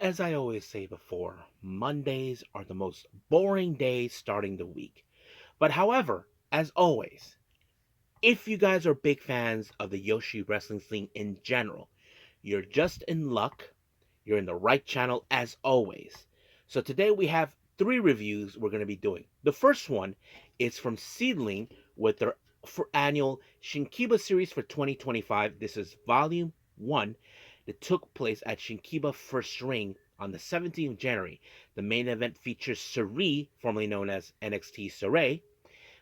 As I always say before, Mondays are the most boring days starting the week. But however, as always, if you guys are big fans of the Yoshi wrestling scene in general, you're just in luck. You're in the right channel as always. So today we have three reviews we're going to be doing. The first one is from SEAdLINNNG with their annual Shin-Kiba series for 2025. This is volume 1 that took place at Shin-Kiba First Ring on the 17th of January. The main event features Sareee, formerly known as NXT Sareee,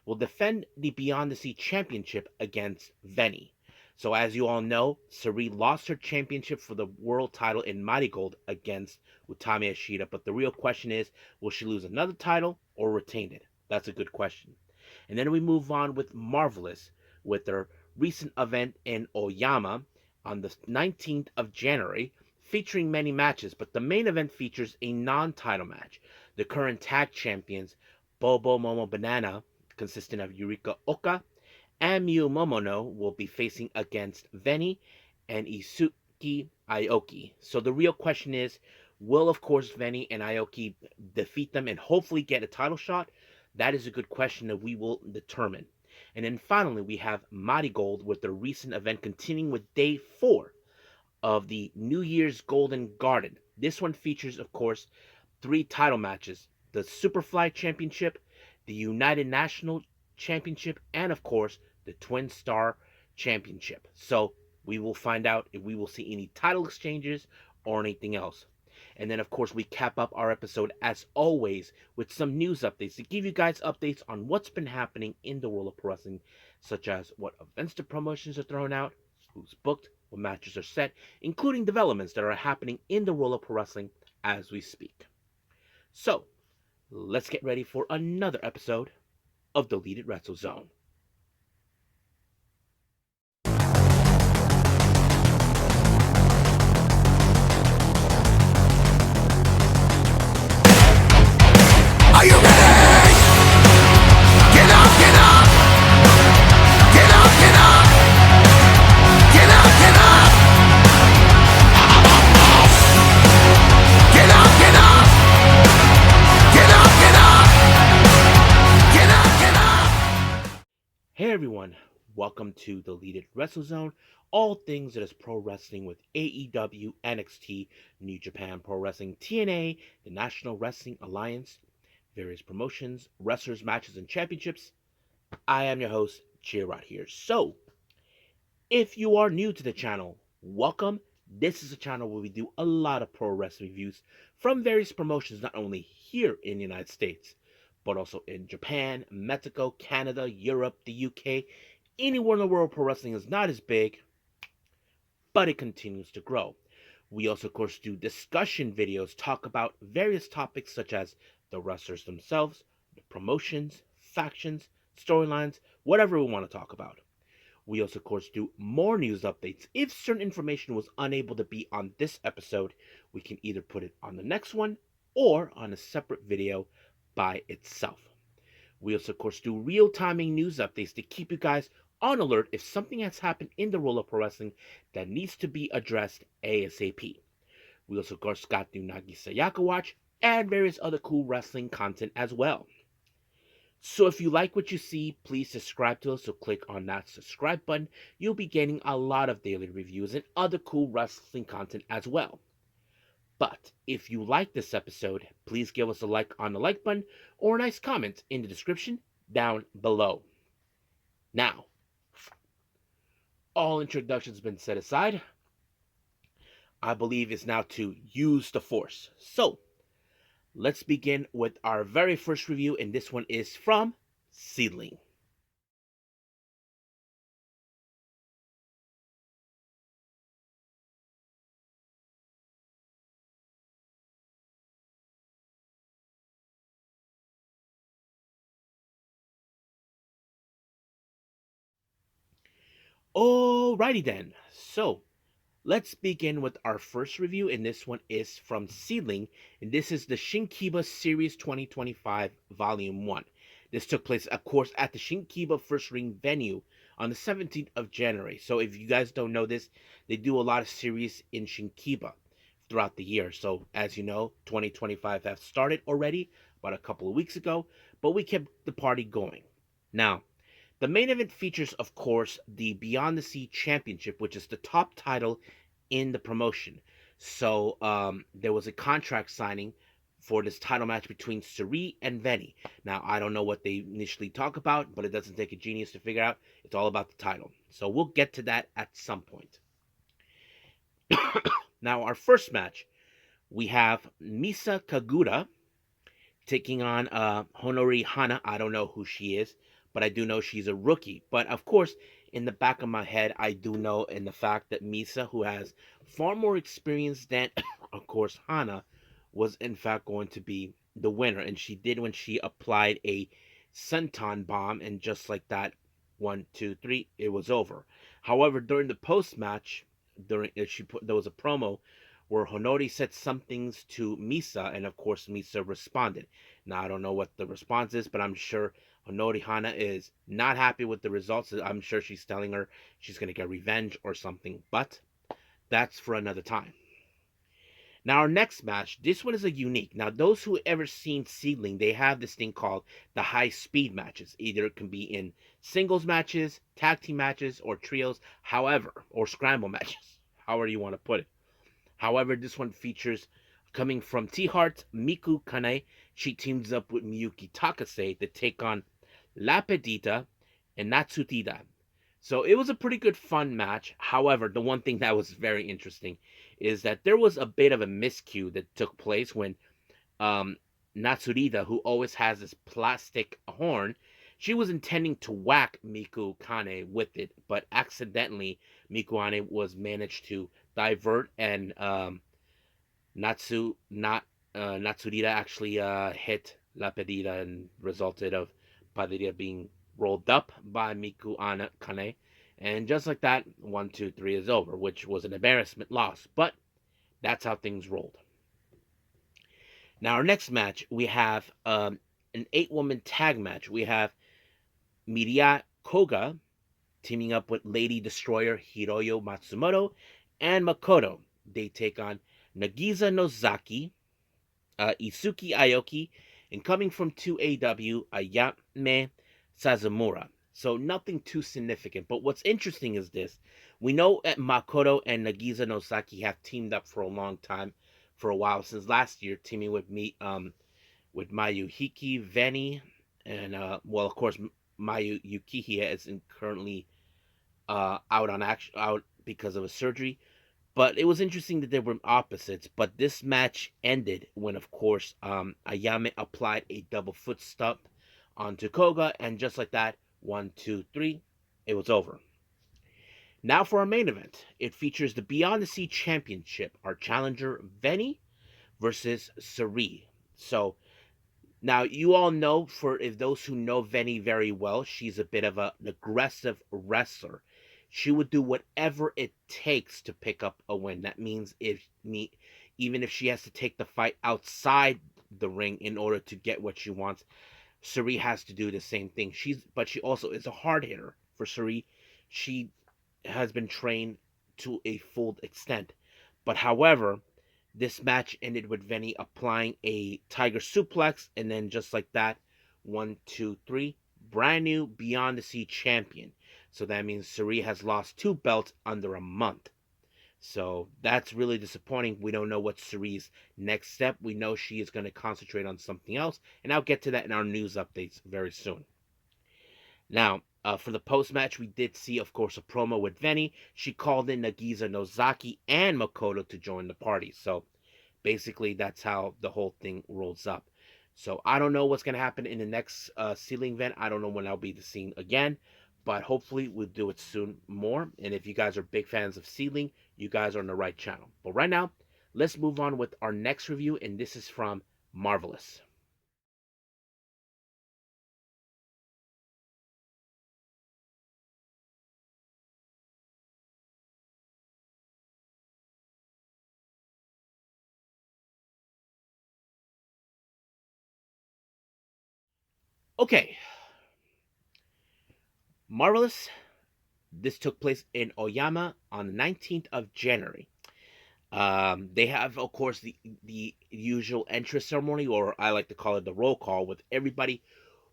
will defend the Beyond the Sea Championship against Veny. So as you all know, Sareee lost her championship for the world title in MARIGOLD against Utami Ashita, but the real question is, will she lose another title or retain it? That's a good question. And then we move on with Marvelous with their recent event in Oyama on the 19th of January, featuring many matches, but the main event features a non-title match. The current tag champions, Bobo Momo Banana, consisting of Yurika Oka and Miyu Momono, will be facing against Veny and Isuki Aoki. So the real question is, will of course Veny and Aoki defeat them and hopefully get a title shot? That is a good question that we will determine. And then finally we have Marigold with the recent event continuing with day 4 of the New Year's Golden Garden. This one features of course 3 title matches: the Superfly Championship, the United National Championship, and of course the Twin Star Championship. So we will find out if we will see any title exchanges or anything else. And then of course we cap up our episode as always with some news updates to give you guys updates on what's been happening in the world of pro wrestling, such as what events the promotions are thrown out, who's booked, what matches are set, including developments that are happening in the world of pro wrestling as we speak. So let's get ready for another episode of Deleted Wrestle Zone. Are you ready? Get up, get up! Get up, get up! Get up, get up! Get up, get up! Get up, get up! Get up, get up! Hey everyone, welcome to Deleted Wrestle Zone, all things that is pro wrestling with AEW, NXT, New Japan Pro Wrestling, TNA, the National Wrestling Alliance, various promotions, wrestlers, matches, and championships. I am your host, J-Rod here. So, if you are new to the channel, welcome. This is a channel where we do a lot of pro wrestling reviews from various promotions, not only here in the United States, but also in Japan, Mexico, Canada, Europe, the UK. Anywhere in the world pro wrestling is not as big, but it continues to grow. We also, of course, do discussion videos, talk about various topics such as the wrestlers themselves, the promotions, factions, storylines, whatever we want to talk about. We also, of course, do more news updates. If certain information was unable to be on this episode, we can either put it on the next one or on a separate video by itself. We also, of course, do real-timing news updates to keep you guys on alert if something has happened in the world of pro wrestling that needs to be addressed ASAP. We also, of course, got new Nagi Sayaka Watch and various other cool wrestling content as well. So if you like what you see, please subscribe to us. So click on that subscribe button. You'll be getting a lot of daily reviews and other cool wrestling content as well. But if you like this episode, please give us a like on the like button or a nice comment in the description down below. Now, all introductions have been set aside. I believe it's now to use the force. So, let's begin with our very first review, and this one is from SEAdLINNNG. Alrighty then, so let's begin with our first review, and this one is from SEAdLINNNG, and this is the Shin-Kiba Series 2025 Volume 1. This took place, of course, at the Shin-Kiba First Ring venue on the 17th of January. So if you guys don't know this, they do a lot of series in Shin-Kiba. throughout the year. So, as you know, 2025 has started already about a couple of weeks ago, but we kept the party going. Now, the main event features, of course, the Beyond the Sea Championship, which is the top title in the promotion. So there was a contract signing for this title match between Sareee and Veny. Now, I don't know what they initially talk about, but it doesn't take a genius to figure out. It's all about the title. So we'll get to that at some point. Now, our first match, we have Misa Kagura taking on Honori Hana. I don't know who she is, but I do know she's a rookie. But of course, in the back of my head, I do know in the fact that Misa, who has far more experience than, of course, Hana, was in fact going to be the winner. And she did when she applied a senton bomb, and just like that, 1, 2, 3, it was over. However, during the post match, there was a promo where Honori said some things to Misa, and of course Misa responded. Now I don't know what the response is, but I'm sure Honori Hana is not happy with the results. I'm sure she's telling her she's going to get revenge or something, but that's for another time. Now our next match, this one is a unique. Now those who ever seen SEAdLINNNG, they have this thing called the high speed matches. Either it can be in singles matches, tag team matches, or trios, however, or scramble matches, however you want to put it. However, this one features coming from T-Heart, Miku Kanai. She teams up with Miyuki Takase to take on Lapidita and Natsutida. So it was a pretty good fun match. However, the one thing that was very interesting is that there was a bit of a miscue that took place when um, Natsurida, who always has this plastic horn, she was intending to whack Miku Kane with it, but accidentally Miku Kane was managed to divert, and Natsurida actually hit La Pedida and resulted of Padilla being rolled up by Miku Kane. And just like that, 1, 2, 3 is over, which was an embarrassment loss, but that's how things rolled. Now, our next match, we have an 8-woman tag match. We have Miria Koga teaming up with Lady Destroyer Hiroyo Matsumoto and Makoto. They take on Nagisa Nozaki, Isuki Aoki, and coming from 2AW, Ayame Sazamura. So nothing too significant. But what's interesting is this. We know that Makoto and Nagisa Nozaki have teamed up for a long time, for a while, since last year, teaming with with Mayuhiki Veny, and well, of course, Mayu Yukiya is currently out because of a surgery. But it was interesting that they were opposites. But this match ended when, of course, Ayame applied a double foot stomp onto Koga, and just like that, 1, 2, 3, it was over. Now for our main event. It features the Beyond the Sea Championship. Our challenger, Veny, versus Sareee. So now you all know, for if those who know Veny very well, she's a bit of an aggressive wrestler. She would do whatever it takes to pick up a win. That means even if she has to take the fight outside the ring in order to get what she wants, Sareee has to do the same thing. But she also is a hard hitter. For Sareee, she has been trained to a full extent. But however, this match ended with Veny applying a tiger suplex, and then just like that, 1, 2, 3, brand new Beyond the Sea champion. So that means Sareee has lost 2 belts under a month. So that's really disappointing. We don't know what Saree's next step. We know she is going to concentrate on something else, and I'll get to that in our news updates very soon. Now, for the post match, we did see, of course, a promo with Veny. She called in Nagisa Nozaki and Makoto to join the party. So basically, that's how the whole thing rolls up. So I don't know what's going to happen in the next SEAdLINNNG event. I don't know when I'll be the scene again, but hopefully we'll do it soon more. And if you guys are big fans of SEAdLINNNG, you guys are on the right channel. But right now, let's move on with our next review, and this is from Marvelous. Okay, Marvelous. This took place in Oyama on the 19th of January. They have, of course, the usual entrance ceremony, or I like to call it the roll call, with everybody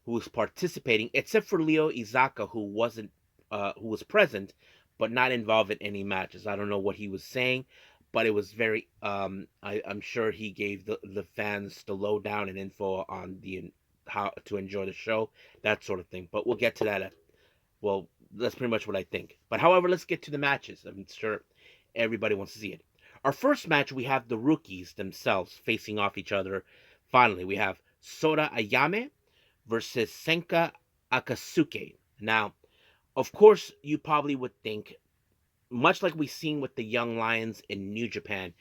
who was participating, except for Leo Izaka, who was present, but not involved in any matches. I don't know what he was saying, but it was very. I'm sure he gave the fans the lowdown and info on the how to enjoy the show, that sort of thing. But we'll get to that. Well, that's pretty much what I think. But however, let's get to the matches. I'm sure everybody wants to see it. Our first match, we have the rookies themselves facing off each other. Finally, we have Sora Ayame versus Senka Akatsuki. Now, of course, you probably would think, much like we've seen with the Young Lions in New Japan,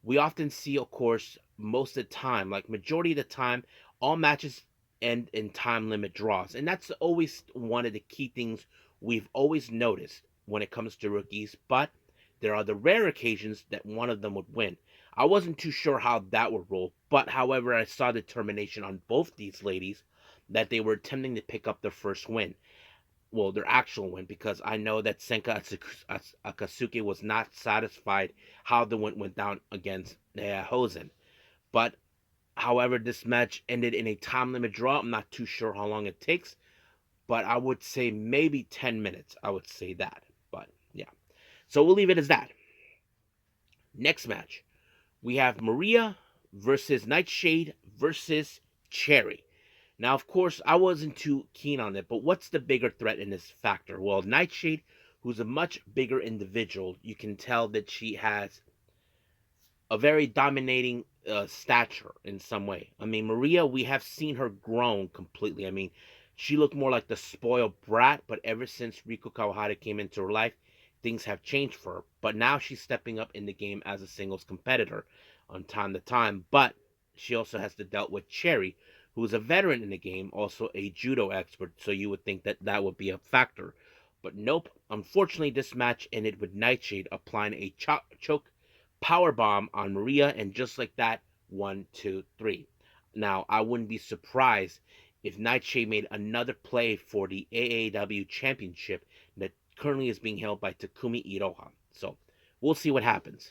we often see, of course, most of the time, like majority of the time, all matches end in time limit draws. And that's always one of the key things we've always noticed when it comes to rookies. But there are the rare occasions that one of them would win. I wasn't too sure how that would roll, but however, I saw determination on both these ladies that they were attempting to pick up their first win. Well, their actual win, because I know that Senka Akatsuki was not satisfied how the win went down against Houzan. But however, this match ended in a time limit draw. I'm not too sure how long it takes, but I would say maybe 10 minutes. I would say that. But yeah. So we'll leave it as that. Next match, we have Maria versus Nightshade versus Cherry. Now, of course, I wasn't too keen on it, but what's the bigger threat in this factor? Well, Nightshade, who's a much bigger individual, you can tell that she has a very dominating stature in some way. I mean, Maria, we have seen her grown completely. I mean, she looked more like the spoiled brat, but ever since Riko Kawahata came into her life, things have changed for her. But now she's stepping up in the game as a singles competitor on time to time. But she also has to deal with Cherry, who is a veteran in the game, also a judo expert. So you would think that that would be a factor. But nope. Unfortunately, this match ended with Nightshade applying a choke power bomb on Maria, and just like that, 1, 2, 3. Now, I wouldn't be surprised if Nightshade made another play for the AAW Championship that currently is being held by Takumi Iroha. So, we'll see what happens.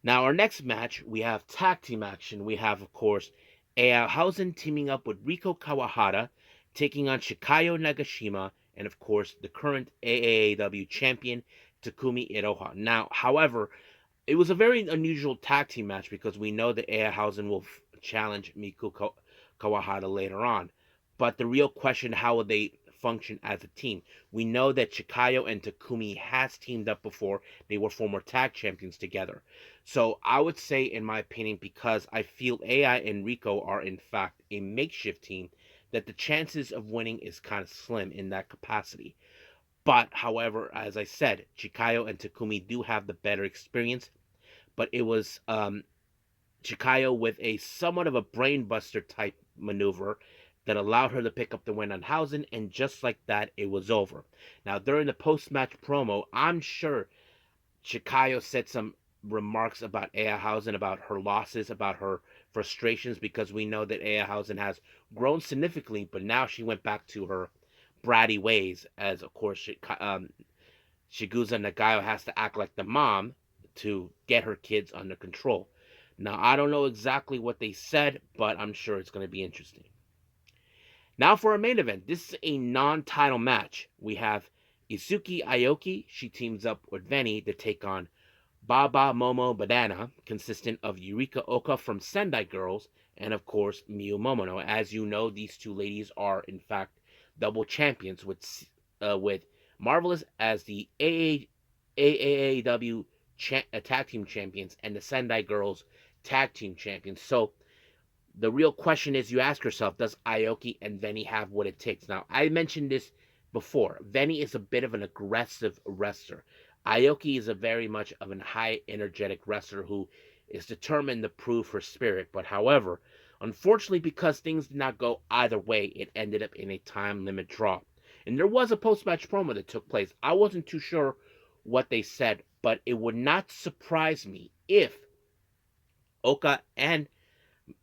Now, our next match, we have tag team action. We have, of course, Houzan teaming up with Riko Kawahata, taking on Shikayo Nagashima, and of course, the current AAW champion, Takumi Iroha. Now, however, it was a very unusual tag team match because we know that Houzan will challenge Meiko Kawahata later on. But the real question, how will they function as a team? We know that Shikayo and Takumi has teamed up before. They were former tag champions together. So I would say, in my opinion, because I feel AI and Riko are in fact a makeshift team, that the chances of winning is kind of slim in that capacity. But however, as I said, Shikayo and Takumi do have the better experience. But it was Shikayo with a somewhat of a brainbuster type maneuver that allowed her to pick up the win on Houzan, and just like that, it was over. Now, during the post-match promo, I'm sure Shikayo said some remarks about Aya Houzan, about her losses, about her frustrations, because we know that Aya Houzan has grown significantly, but now she went back to her bratty ways, as of course Shigusa Nagayo has to act like the mom to get her kids under control. Now, I don't know exactly what they said, but I'm sure it's going to be interesting. Now, for our main event, this is a non title match. We have Izuki Aoki. She teams up with Veni to take on Baba Momo Badana, consistent of Yurika Oka from Sendai Girls, and of course Miyu Momono. As you know, these two ladies are in fact double champions with Marvelous as the AAW tag team champions and the Sendai Girls tag team champions. So the real question is, you ask yourself, does Aoki and Veni have what it takes? Now, I mentioned this before. Veni is a bit of an aggressive wrestler. Aoki is a very much of a high energetic wrestler who is determined to prove her spirit. But however, unfortunately, because things did not go either way, it ended up in a time limit draw. And there was a post-match promo that took place. I wasn't too sure what they said, but it would not surprise me if Oka and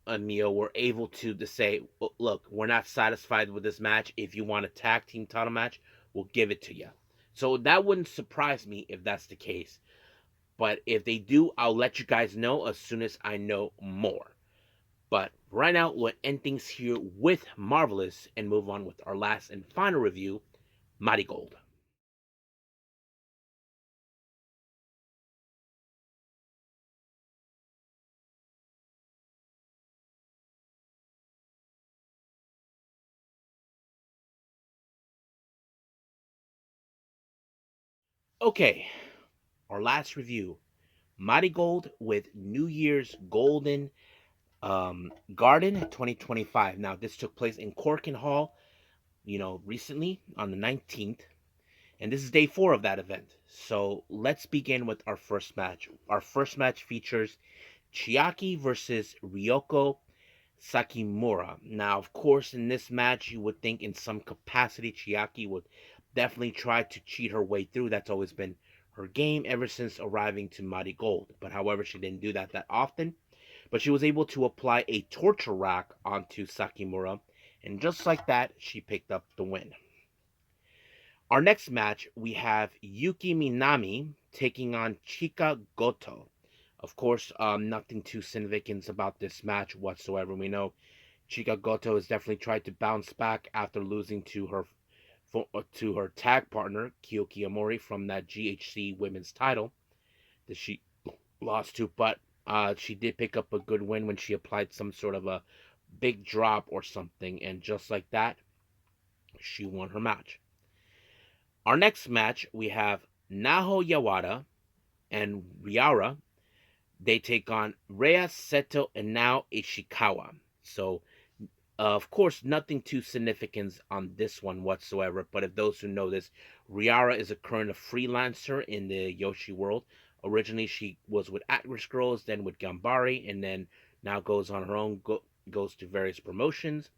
Mio were able to say, look, we're not satisfied with this match. If you want a tag team title match, we'll give it to you. So that wouldn't surprise me if that's the case. But if they do, I'll let you guys know as soon as I know more. But right now, we'll end things here with Marvelous and move on with our last and final review, Marigold. Okay, our last review, Marigold with New Year's Golden Garden 2025. Now, this took place in Korakuen Hall, recently on the 19th, and this is day 4 of that event. So let's begin with our first match. Our first match features Chiaki versus Ryoko Sakimura. Now, of course, in this match, you would think in some capacity Chiaki would definitely try to cheat her way through. That's always been her game ever since arriving to Mighty Gold. But however, she didn't do that often. But she was able to apply a torture rack onto Sakimura, and just like that, she picked up the win. Our next match, we have Yuki Minami taking on Chika Goto. Of course, nothing too significant about this match whatsoever. We know Chika Goto has definitely tried to bounce back after losing to her tag partner Kyoki Amori from that GHC Women's title that she lost to, but she did pick up a good win when she applied some sort of a big drop or something, and just like that, she won her match. Our next match, we have Naho Yawada and Riara. They take on Rhea Seto and Nao Ishikawa. So, of course, nothing too significant on this one whatsoever. But if those who know this, Riara is a current freelancer in the Yoshi world. Originally, she was with At-Risk Girls, then with Gambari, and then now goes on her own, goes to various promotions.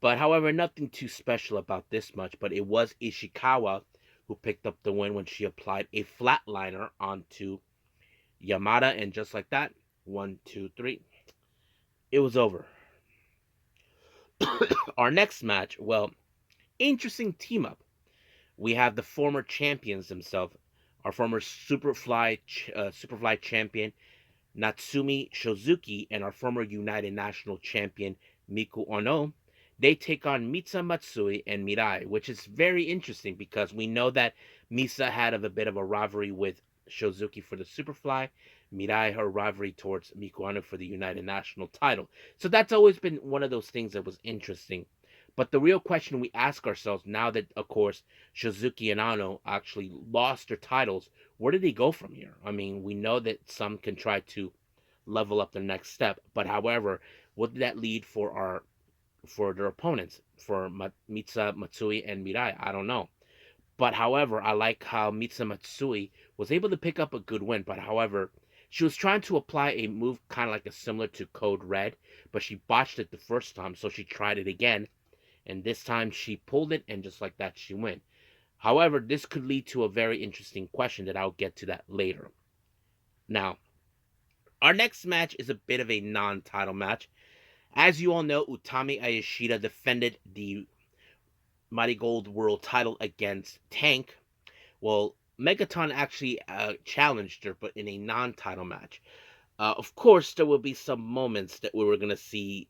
But however, nothing too special about this much. But it was Ishikawa who picked up the win when she applied a flatliner onto Yamada, and just like that, 1, 2, 3, it was over. Our next match, well, interesting team up. We have the former champions themselves, our former Superfly champion Natsumi Shozuki and our former United National champion Miku Ono. They take on Misa Matsui and Mirai, which is very interesting because we know that Misa had a bit of a rivalry with Shozuki for the Superfly, Mirai her rivalry towards Miku Ono for the United National title. So that's always been one of those things that was interesting. But the real question we ask ourselves now that, of course, Shozuki and Ano actually lost their titles, where did they go from here? I mean, we know that some can try to level up their next step, but however, what did that lead for their opponents, for Misa Matsui and Mirai? I don't know. But however, I like how Misa Matsui was able to pick up a good win. But however, she was trying to apply a move kind of like a similar to Code Red, but she botched it the first time, so she tried it again, and this time she pulled it, and just like that, she went. However, this could lead to a very interesting question that I'll get to that later. Now, our next match is a bit of a non-title match. As you all know, Utami Ayashida defended the Mighty Gold World title against Tank. Well, Megaton actually challenged her, but in a non-title match. Of course, there will be some moments that we were going to see,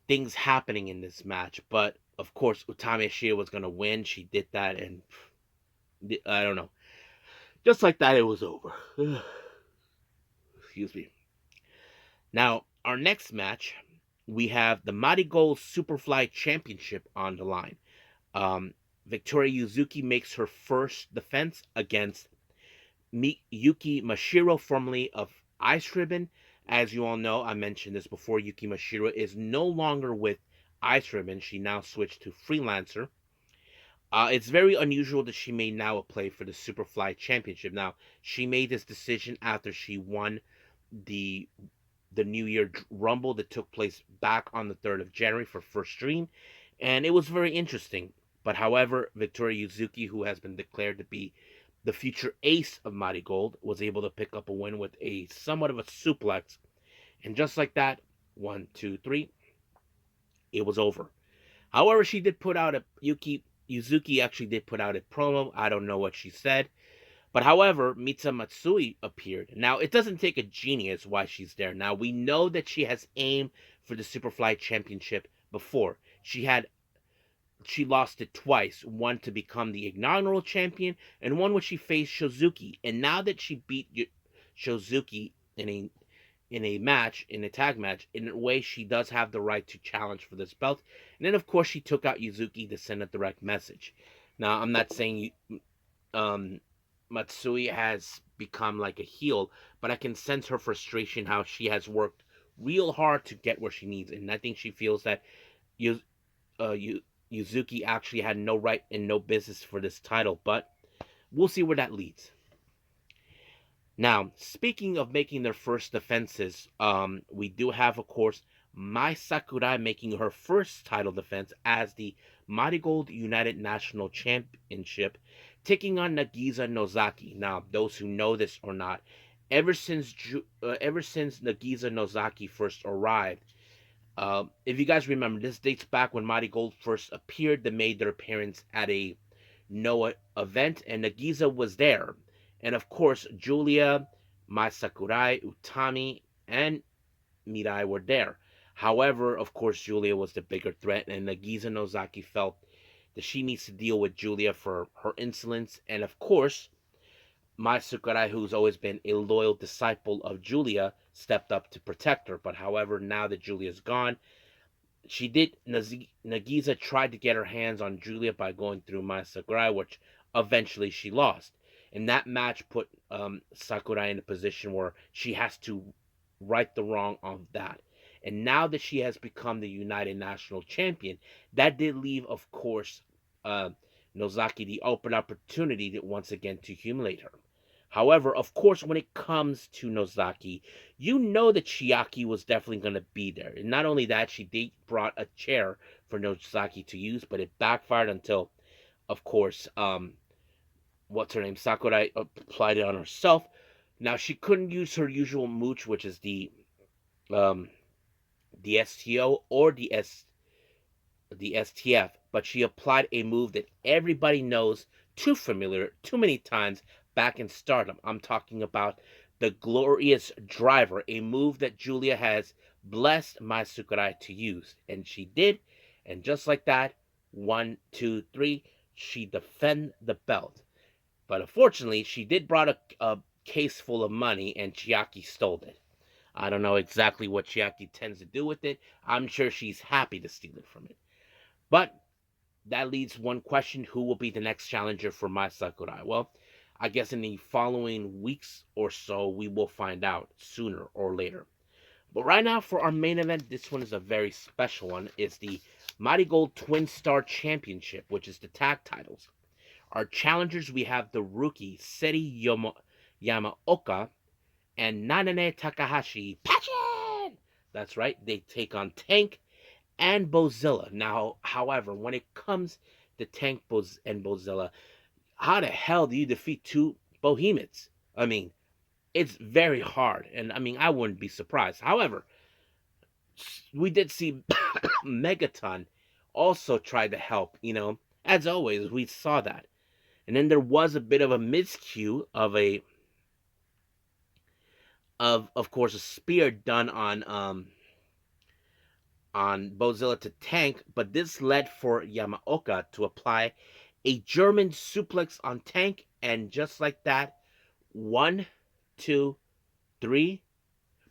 things happening in this match, but of course, Utami Ashida was going to win. She did that, and I don't know. Just like that, it was over. Excuse me. Now, our next match, we have the Marigold Superfly Championship on the line. Victoria Yuzuki makes her first defense against Yuki Mashiro, formerly of Ice Ribbon. As you all know, I mentioned this before, Yuki Mashiro is no longer with Ice Ribbon. She now switched to Freelancer. It's very unusual that she may now play for the Superfly Championship. Now, she made this decision after she won the New Year Rumble that took place back on the 3rd of January for First Dream, and it was very interesting. But however, Victoria Yuzuki, who has been declared to be the future ace of Mighty Gold, was able to pick up a win with a somewhat of a suplex, and just like that, 1, 2, 3, it was over. However, Yuzuki actually did put out a promo. I don't know what she said, But however, Mita Matsui appeared. Now, it doesn't take a genius why she's there. Now, we know that she has aimed for the Superfly Championship before. She lost it twice, one to become the inaugural champion and one when she faced Shozuki. And now that she beat Shozuki in a tag match, in a way she does have the right to challenge for this belt. And then of course she took out Yuzuki to send a direct message. Now, I'm not saying um Matsui has become like a heel, but I can sense her frustration how she has worked real hard to get where she needs, and I think she feels that Yu, Yuzuki actually had no right and no business for this title, but we'll see where that leads. Now, speaking of making their first defenses, we do have, of course, Mai Sakurai making her first title defense as the Marigold United National Championship, taking on Nagisa Nozaki. Now, those who know this or not, ever since Nagisa Nozaki first arrived, if you guys remember, this dates back when Marigold first appeared. They made their appearance at a Noah event, and Nagisa was there. And of course, Julia, Mai Sakurai, Utami, and Mirai were there. However, of course, Julia was the bigger threat, and Nagisa Nozaki felt that she needs to deal with Julia for her insolence. And of course, Mai Sakurai, who's always been a loyal disciple of Julia, stepped up to protect her. But however, now that Julia's gone, Nagisa tried to get her hands on Julia by going through Mai Sakurai, which eventually she lost. And that match put Sakurai in a position where she has to right the wrong of that. And now that she has become the United National Champion, that did leave, of course, uh, Nozaki the open opportunity to once again to humiliate her. However, of course, when it comes to Nozaki, you know that Chiaki was definitely going to be there. And not only that, she did brought a chair for Nozaki to use, but it backfired until, of course, what's her name, Sakurai applied it on herself. Now she couldn't use her usual mooch, which is um, the STO or the STF, but she applied a move that everybody knows too familiar, too many times back in Stardom. I'm talking about the Glorious Driver, a move that Julia has blessed Mai Sakurai to use, and she did. And just like that, 1, 2, 3, she defend the belt. But unfortunately, she did brought a case full of money, and Chiaki stole it. I don't know exactly what Chiaki tends to do with it. I'm sure she's happy to steal it from it. But that leaves one question: who will be the next challenger for Mai Sakurai? Well, I guess in the following weeks or so, we will find out sooner or later. But right now, for our main event, this one is a very special one. It's the Marigold Twin Star Championship, which is the tag titles. Our challengers, we have the rookie Seri Yamaoka and Nanae Takahashi. Passion! That's right, they take on Tank and Bozilla. Now, however, when it comes to Tank and Bozilla, how the hell do you defeat two behemoths? I mean, it's very hard, and I mean, I wouldn't be surprised. However, we did see Megaton also try to help, as always, we saw that. And then there was a bit of a miscue of course a spear done on Bozilla to Tank, but this led for Yamaoka to apply a German suplex on Tank, and just like that, 1, 2, 3,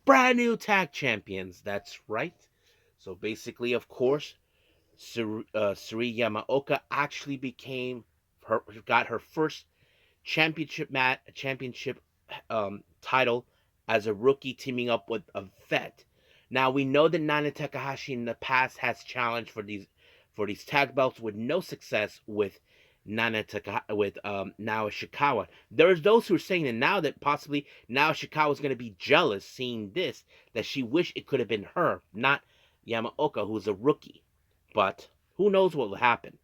brand new tag champions. That's right. So basically, of course, Sareee Yamaoka actually got her first championship title as a rookie, teaming up with a vet. Now we know that Nanae Takahashi in the past has challenged for these tag belts with no success with Nao Ishikawa. There's those who are saying that now that possibly Nao Ishikawa is going to be jealous seeing this, that she wished it could have been her, not Yamaoka, who's a rookie. But who knows what will happen.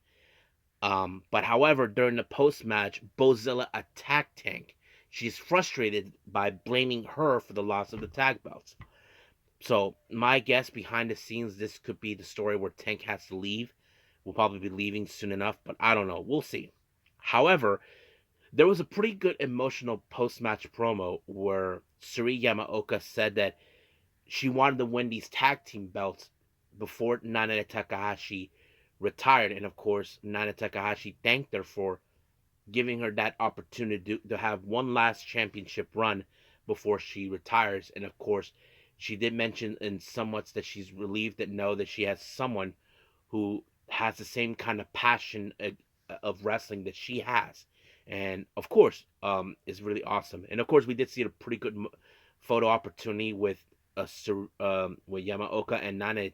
But however, during the post-match, Bozilla attacked Tank. She's frustrated by blaming her for the loss of the tag belts. So my guess behind the scenes, this could be the story where Tank has to leave. We'll probably be leaving soon enough, but I don't know. We'll see. However, There was a pretty good emotional post-match promo where Sareee Yamaoka said that she wanted to win these tag team belts before Nanae Takahashi retired, and of course, Nanae Takahashi thanked her for giving her that opportunity to have one last championship run before she retires. And of course, she did mention in somewhat that she's relieved that know that she has someone who has the same kind of passion of wrestling that she has. And of course, it's really awesome. And of course, we did see a pretty good photo opportunity with Yamaoka and Nana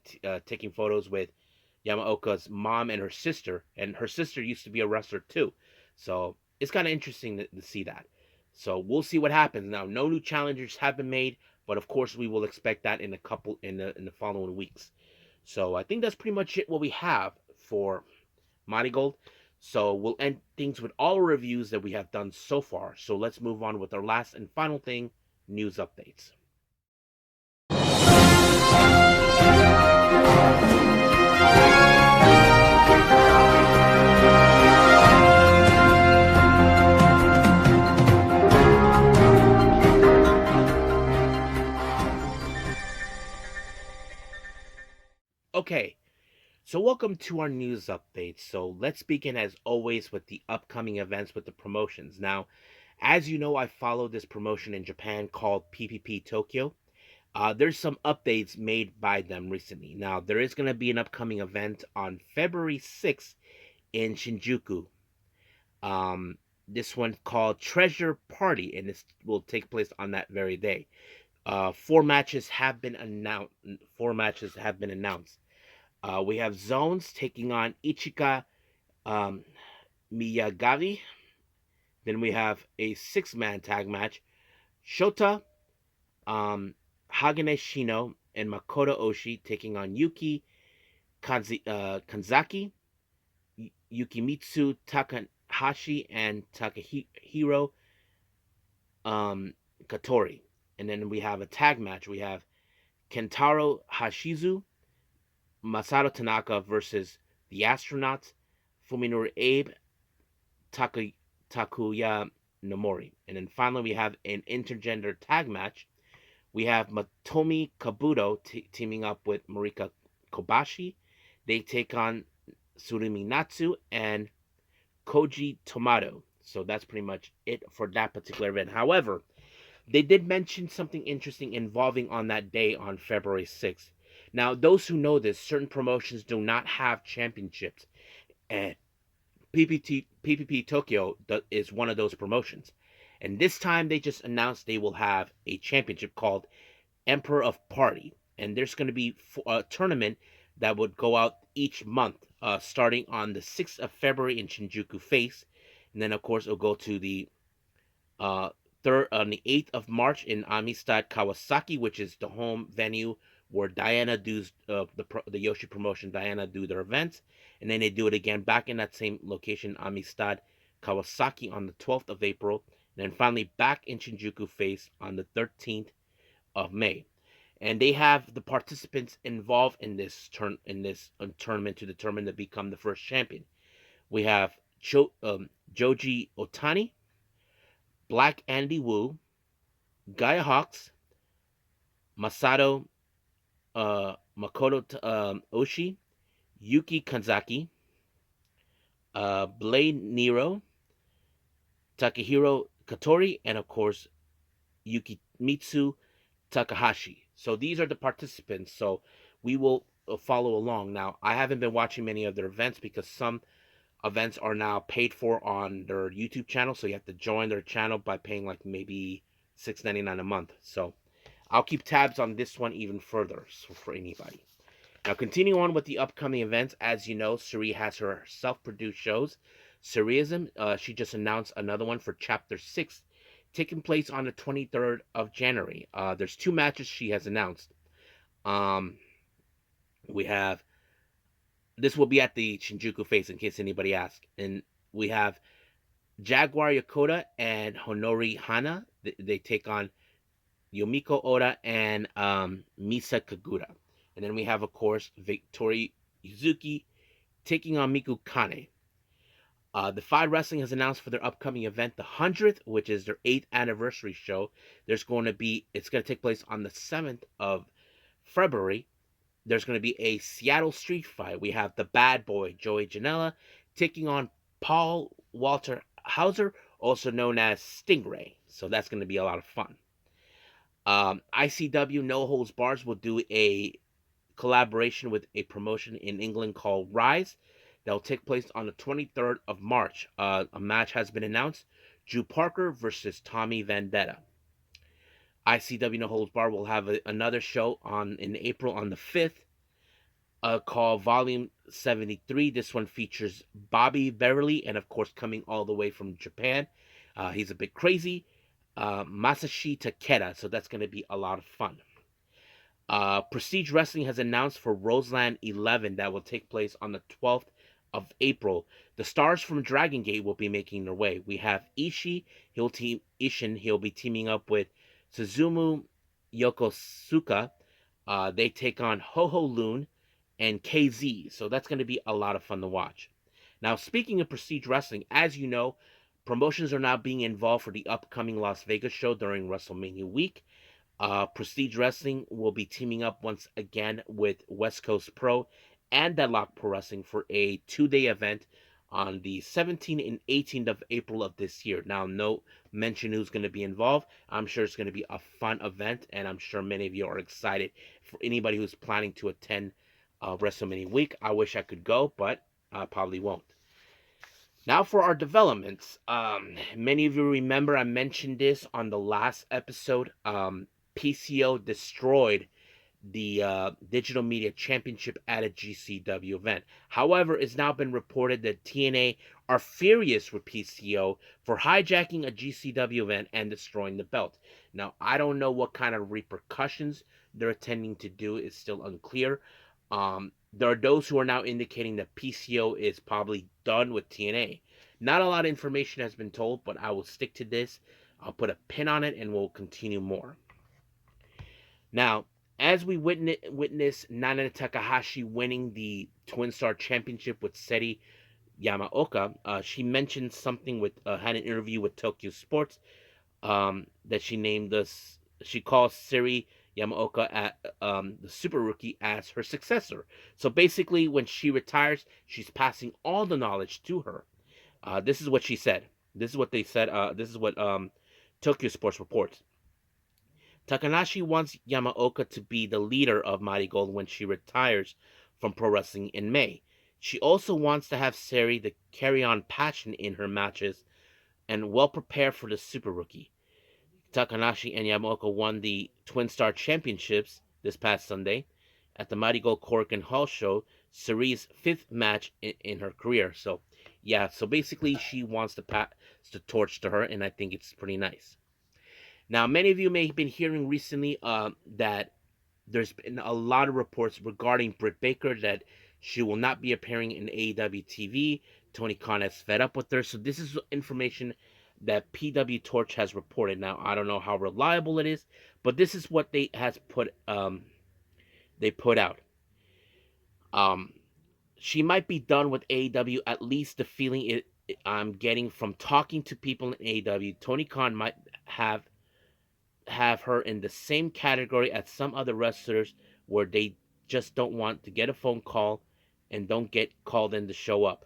taking photos with Yamaoka's mom and her sister used to be a wrestler too. So it's kind of interesting to see that. So we'll see what happens. Now, no new challengers have been made, but of course we will expect that in a couple in the following weeks. So I think that's pretty much it what we have for Marigold. So we'll end things with all the reviews that we have done so far. So let's move on with our last and final thing, news updates. Okay, so welcome to our news update. So let's begin as always with the upcoming events with the promotions. Now, as you know, I follow this promotion in Japan called P.P.P Tokyo. There's some updates made by them recently. Now, there is going to be an upcoming event on February 6th in Shinjuku. This one called Treasure Party, and this will take place on that very day. Four matches have been announced. We have Zones taking on Ichika um, Miyagawa. Then we have a six-man tag match. Shota, Hagane Shino, and Makoto Oshii taking on Yuki Kanzaki, Yukimitsu Takahashi, and Takahiro Katori. And then we have a tag match. We have Kentaro Hashizu, Masato Tanaka versus the Astronauts, Fuminori Abe, Takuya Nomori. And then finally, we have an intergender tag match. We have Matomi Kabuto teaming up with Marika Kobashi. They take on Surumi Natsu and Koji Tomato. So that's pretty much it for that particular event. However, they did mention something interesting involving on that day on February 6th. Now, those who know this, certain promotions do not have championships, and P.P.P Tokyo is one of those promotions. And this time they just announced they will have a championship called Emperor of Party. And there's going to be a tournament that would go out each month, starting on the 6th of February in Shinjuku Face. And then, of course, it'll go to the uh, third on the 8th of March in Amistad Kawasaki, which is the home venue where Diana does the Yoshi promotion. Diana do their events, and then they do it again back in that same location, Amistad Kawasaki, on the 12th of April, and then finally back in Shinjuku Face on the 13th of May. And they have the participants involved in this tournament to determine to become the first champion. We have Joji Otani, Black Andy Wu, Gaia Hawks, Masato Makoto Oshii, Yuki Kanzaki, Blade Nero, Takahiro Katori, and of course Yukimitsu Takahashi. So these are the participants. So we will follow along. Now, I haven't been watching many of their events because some events are now paid for on their YouTube channel. So you have to join their channel by paying like maybe $6.99 a month. So I'll keep tabs on this one even further for anybody. Now, continuing on with the upcoming events, as you know, Sareee has her self-produced shows. Sareee-ISM, she just announced another one for Chapter 6, taking place on the 23rd of January. There's two matches she has announced. We have, this will be at the Shinjuku Face, in case anybody asks. And we have Jaguar Yokota and Honori Hana. They take on Yomiko Oda and Misa Kagura. And then we have, of course, Victoria Yuzuki taking on Miku Kane. DEFY Wrestling has announced for their upcoming event, the 100th, which is their 8th anniversary show. It's going to take place on the 7th of February. There's going to be a Seattle street fight. We have the bad boy, Joey Janela, taking on Paul Walter Hauser, also known as Stingray. So that's going to be a lot of fun. ICW No Holds Bars will do a collaboration with a promotion in England called Rise that will take place on the 23rd of March. A match has been announced: Drew Parker versus Tommy Vendetta. ICW No Holds Bar will have another show in April on the 5th, called Volume 73. This one features Bobby Beverly, and of course, coming all the way from Japan, he's a bit crazy, Masashi Takeda. So that's going to be a lot of fun. Prestige Wrestling has announced for Roseland 11 that will take place on the 12th of April. The stars from Dragon Gate will be making their way. We have Ishii. He'll be teaming up with Suzumu Yokosuka. They take on Ho Ho Loon and KZ. So that's going to be a lot of fun to watch. Now, speaking of Prestige Wrestling, as you know, promotions are now being involved for the upcoming Las Vegas show during WrestleMania week. Prestige Wrestling will be teaming up once again with West Coast Pro and Deadlock Pro Wrestling for a 2-day event on the 17th and 18th of April of this year. Now, no mention who's going to be involved. I'm sure it's going to be a fun event, and I'm sure many of you are excited. For anybody who's planning to attend WrestleMania week, I wish I could go, but I probably won't. Now for our developments. Many of you remember I mentioned this on the last episode. PCO destroyed the Digital Media Championship at a GCW event. However, it's now been reported that TNA are furious with PCO for hijacking a GCW event and destroying the belt. Now, I don't know what kind of repercussions they're intending to do. It's still unclear. There are those who are now indicating that PCO is probably done with TNA. Not a lot of information has been told, but I will stick to this. I'll put a pin on it and we'll continue more. Now, as we witness Nanae Takahashi winning the Twin Star Championship with Seri Yamaoka, she mentioned something had an interview with Tokyo Sports, that she calls Seri Yamaoka at the Super Rookie as her successor. So basically, when she retires, she's passing all the knowledge to her. This is what she said. This is what they said. This is what Tokyo Sports reports. Takanashi wants Yamaoka to be the leader of Marigold when she retires from pro wrestling in May. She also wants to have Sareee to carry on passion in her matches and well prepare for the Super Rookie. Takanashi and Yamaoka won the Twin Star Championships this past Sunday at the Marigold Korakuen Hall show, Saree's 5th match in her career. So, yeah, so basically she wants to pass the torch to her, and I think it's pretty nice. Now, many of you may have been hearing recently that there's been a lot of reports regarding Britt Baker that she will not be appearing in AEW TV. Tony Khan has fed up with her. So this is information that PW Torch has reported. Now, I don't know how reliable it is, but this is what they put out. She might be done with AEW. At least the feeling I'm getting from talking to people in AEW. Tony Khan might have her in the same category as some other wrestlers where they just don't want to get a phone call and don't get called in to show up.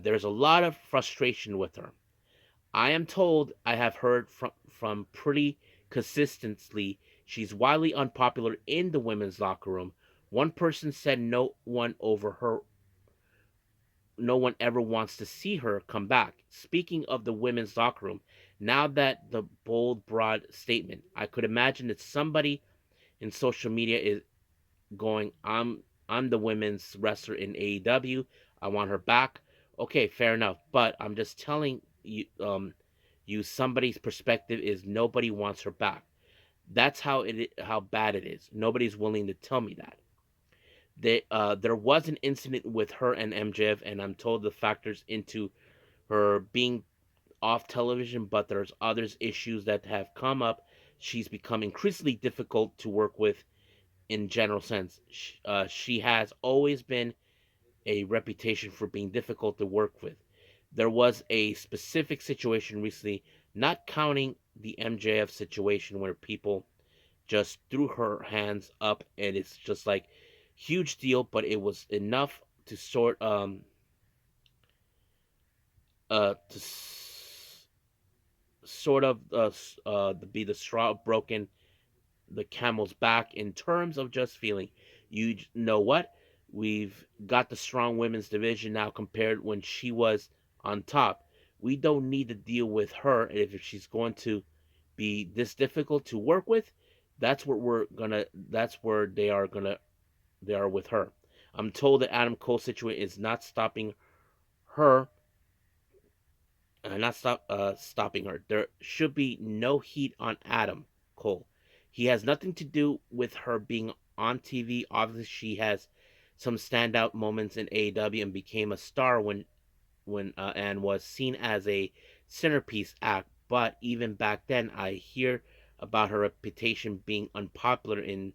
There's a lot of frustration with her. I am told, I have heard from pretty consistently, she's widely unpopular in the women's locker room. One person said no one ever wants to see her come back. Speaking of the women's locker room, now that the bold, broad statement, I could imagine that somebody in social media is going, I'm the women's wrestler in AEW. I want her back. Okay, fair enough. But I'm just telling you, somebody's perspective is nobody wants her back. That's how bad it is. Nobody's willing to tell me that. There was an incident with her and MJF, and I'm told the factors into her being off television, but there's others issues that have come up. She's become increasingly difficult to work with in general sense. She has always been a reputation for being difficult to work with. There was a specific situation recently, not counting the MJF situation where people just threw her hands up, and it's just like huge deal, but it was enough to to sort of be the straw broken the camel's back in terms of just feeling, you know what, we've got the strong women's division now compared when she was on top. We don't need to deal with her, and if she's going to be this difficult to work with, that's where they are with her. I'm told that Adam Cole situation is not stopping her, stopping her. There should be no heat on Adam Cole. He has nothing to do with her being on TV. Obviously, she has some standout moments in AEW and became a star when and was seen as a centerpiece act. But even back then, I hear about her reputation being unpopular in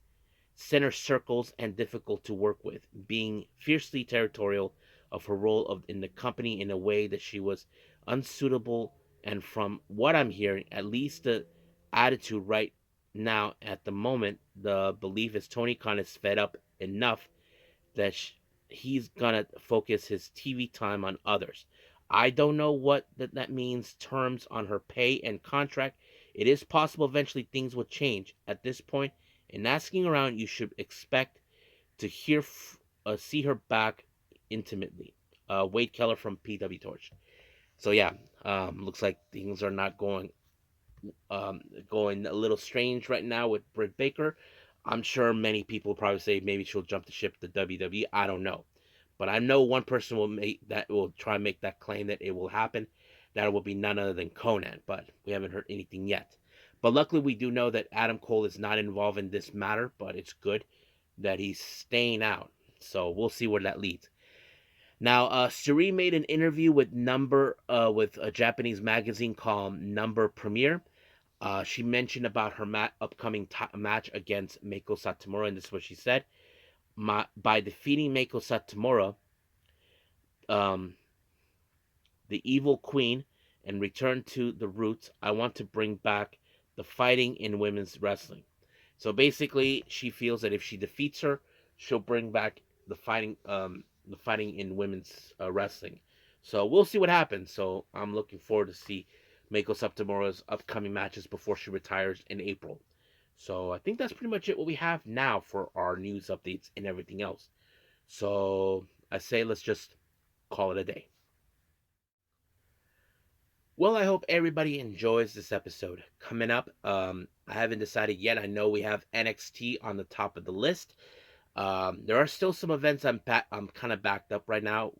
center circles and difficult to work with, being fiercely territorial of her role in the company in a way that she was unsuitable. And from what I'm hearing, at least the attitude right now at the moment, the belief is Tony Khan is fed up enough that he's gonna focus his TV time on others. I don't know what that means terms on her pay and contract. It is possible eventually things will change. At this point, in asking around, you should expect to see her back intimately. Wade Keller from PW Torch. So yeah, looks like things are not going a little strange right now with Britt Baker. I'm sure many people probably say maybe she'll jump the ship to WWE. I don't know, but I know one person will try and make that claim that it will happen. That will be none other than Conan, but we haven't heard anything yet. But luckily, we do know that Adam Cole is not involved in this matter. But it's good that he's staying out. So we'll see where that leads. Now, Sareee made an interview with a Japanese magazine called Number Premiere. She mentioned about her upcoming match against Meiko Satomura, and this is what she said: by defeating Meiko Satomura, um, the Evil Queen, and return to the roots, I want to bring back the fighting in women's wrestling. So basically, she feels that if she defeats her, she'll bring back the fighting in women's wrestling. So we'll see what happens. So I'm looking forward to see Meiko Satomura's upcoming matches before she retires in April. So I think that's pretty much it what we have now for our news updates and everything else. So I say let's just call it a day. Well, I hope everybody enjoys this episode. Coming up, I haven't decided yet. I know we have NXT on the top of the list. There are still some events I'm kind of backed up right now.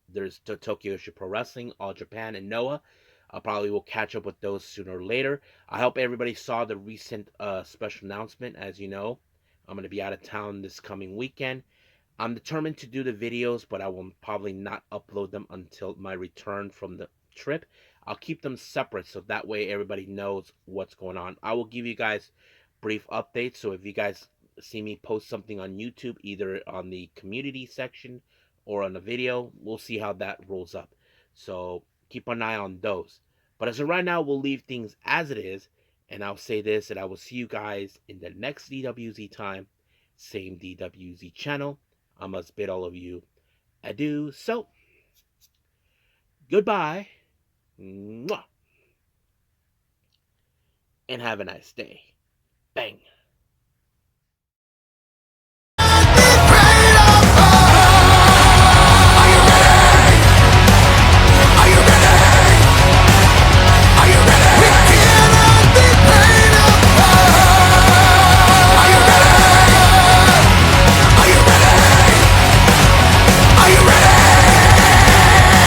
There's Tokyo Pro Wrestling, All Japan, and Noah. I probably will catch up with those sooner or later. I hope everybody saw the recent special announcement. As you know, I'm going to be out of town this coming weekend. I'm determined to do the videos, but I will probably not upload them until my return from the trip. I'll keep them separate so that way everybody knows what's going on. I will give you guys brief updates. So if you guys see me post something on YouTube, either on the community section or on the video, we'll see how that rolls up. So keep an eye on those. But as of right now, we'll leave things as it is. And I'll say this, and I will see you guys in the next DWZ time. Same DWZ channel. I must bid all of you adieu. So, goodbye. Mwah, and have a nice day. Bang.